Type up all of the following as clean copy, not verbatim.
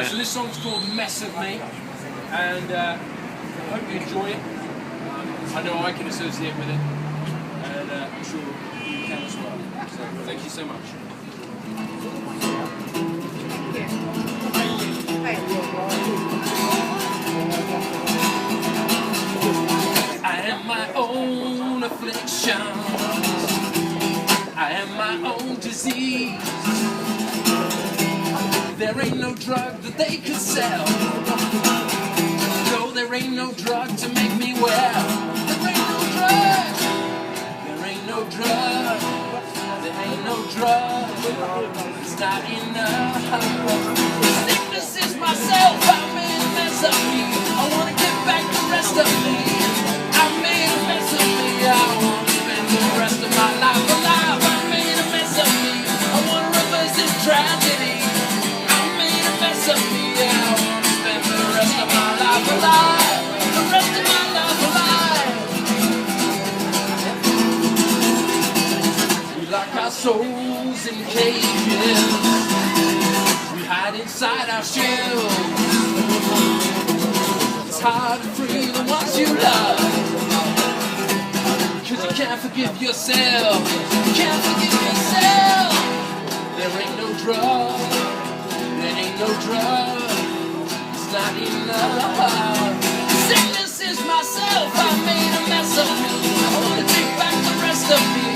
So this song's called Mess of Me, and I hope you enjoy it. I know I can associate with it, and I'm sure you can as well. So thank you so much. I am my own affliction. I am my own disease. There ain't no drug that they could sell. No, there ain't no drug to make me well. There ain't no drug. There ain't no drug. There ain't no drug. It's not enough. Sickness is myself. I made a mess of me. I wanna get back the rest of me. I made a mess of me. I wanna spend the rest of my life alive. I made a mess of me. I wanna reverse this tragedy. I made a mess of me. I wanna spend the rest of my life alive. The rest of my life alive. We lock our souls in cages. We hide inside our shells. It's hard to free the ones you love. Cause you can't forgive yourself. You can't forgive yourself. There ain't no drug. There ain't no drug. It's not enough. Sickness is myself. I made a mess of me. I wanna take back the rest of me.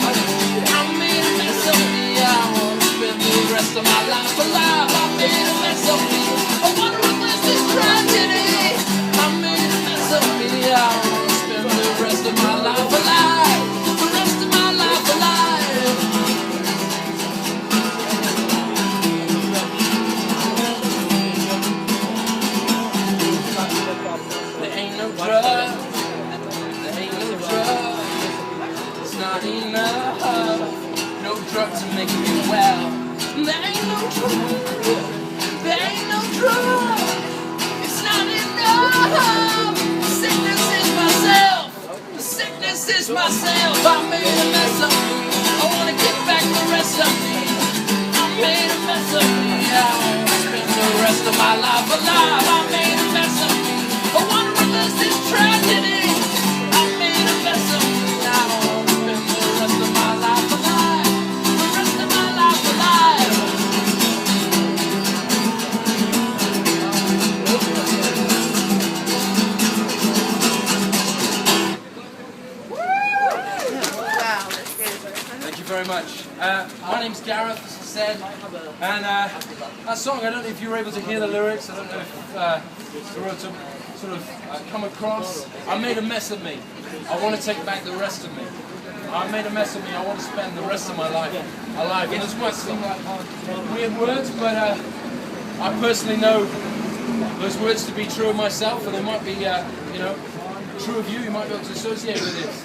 I made a mess of me. I wanna spend the rest of my life alive. I made a mess of me. I wanna reverse this tragedy. I made a mess of me. I wanna spend the rest of my life alive. The rest of my life alive. There ain't no drug. There ain't no drug. It's not enough. No drug to make me well. There ain't no drug. There ain't no drug. It's not enough. Sickness is myself. The sickness is myself. I made a mess of me. I wanna get back the rest of me. I made a mess of me. I wanna spend the rest of my life alive. I made a mess of me. I wanna reverse this tragedy. I made a mess of me. I wanna spend the rest of my life alive. The rest of my life alive. Thank you very much. My name's Gareth, as I said, and that song, I don't know if you were able to hear the lyrics, I don't know if you were to sort of come across. I made a mess of me. I want to take back the rest of me. I made a mess of me. I want to spend the rest of my life alive. And this might seem like weird words, but I personally know those words to be true of myself, and they might be, true of you. You might be able to associate with this.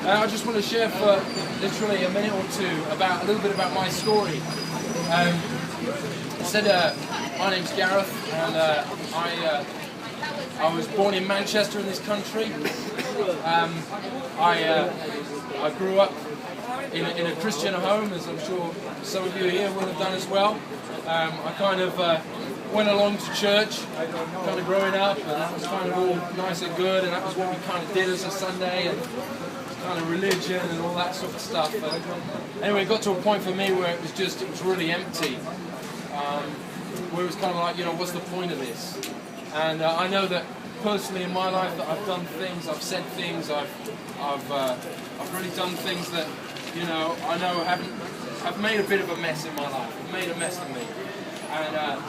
I just want to share for literally a minute or two about a little bit about my story. I said my name's Gareth, and I was born in Manchester in this country. I grew up in a Christian home, as I'm sure some of you here will have done as well. I kind of went along to church, kind of growing up, and that was kind of all nice and good, and that was what we kind of did as a Sunday, and kind of religion and all that sort of stuff. But anyway, it got to a point for me where it was really empty. Where it was kind of like, what's the point of this? And I know that personally in my life that I've done things, I've said things, I've really done things that, I know have made a bit of a mess in my life. Have made a mess of me. And I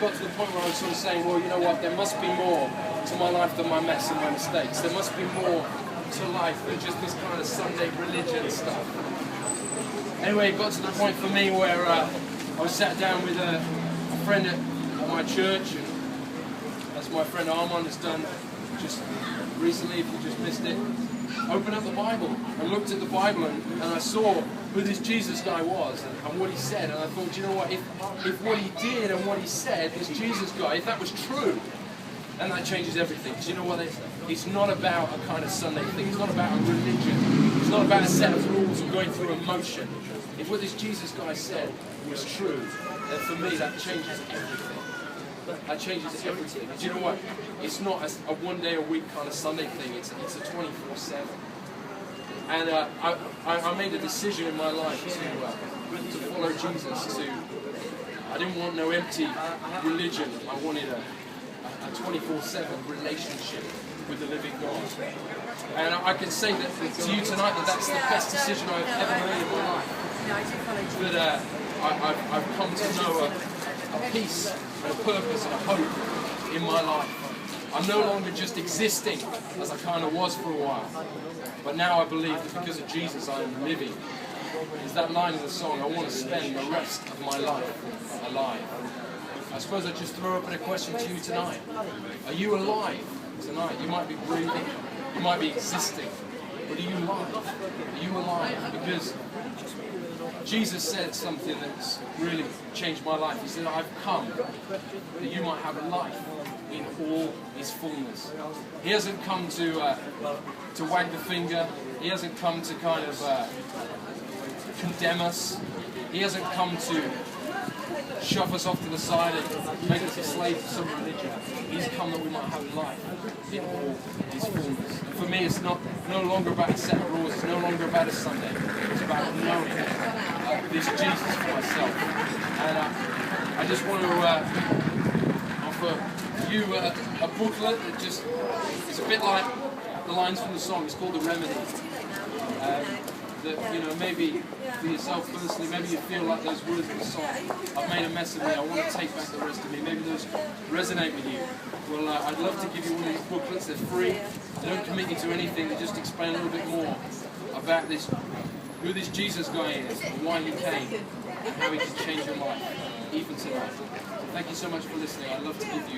got to the point where I was sort of saying, well, you know what? There must be more to my life than my mess and my mistakes. There must be more to life than just this kind of Sunday religion stuff. Anyway, it got to the point for me where I was sat down with a friend at my church, and as my friend Armand has done just recently, if you just missed it, opened up the Bible and looked at the Bible, and I saw who this Jesus guy was and what he said, and I thought, you know what, if what he did and what he said, this Jesus guy, if that was true, then that changes everything. Because you know what, it's not about a kind of Sunday thing, it's not about a religion, it's not about a set of rules and going through emotion. If what this Jesus guy said was true, then for me that changes everything. that changes everything. And do you know what? It's not a one day a week kind of Sunday thing. It's a 24/7. And I made a decision in my life to follow Jesus. I didn't want no empty religion. I wanted a 24/7 relationship with the living God. And I can say that to you tonight that's the best decision I've ever made in my life. That I've come to know a peace and a purpose and a hope in my life. I'm no longer just existing as I kind of was for a while, but now I believe that because of Jesus I am living. Is that line in the song, I want to spend the rest of my life alive. I suppose I'd just throw open a question to you tonight. Are you alive tonight? You might be breathing, you might be existing, but are you alive? Are you alive? Because Jesus said something that's really changed my life. He said, I've come that you might have a life in all its fullness. He hasn't come to wag the finger. He hasn't come to kind of condemn us. He hasn't come to shove us off to the side and make us a slave to some religion. He's come that we might have life in all its fullness. And for me, it's no longer about a set of rules. It's no longer about a Sunday. It's about knowing this Jesus for myself. And I just want to offer you a booklet that just is a bit like the lines from the song. It's called The Remedy. That, you know, maybe for yourself personally, maybe you feel like those words in the song, I've made a mess of me, I want to take back the rest of me. Maybe those resonate with you. Well, I'd love to give you one of these booklets. They're free. They don't commit you to anything. They just explain a little bit more about this, who this Jesus guy is, and why he came, and how he can change your life, even tonight. Thank you so much for listening. I'd love to give you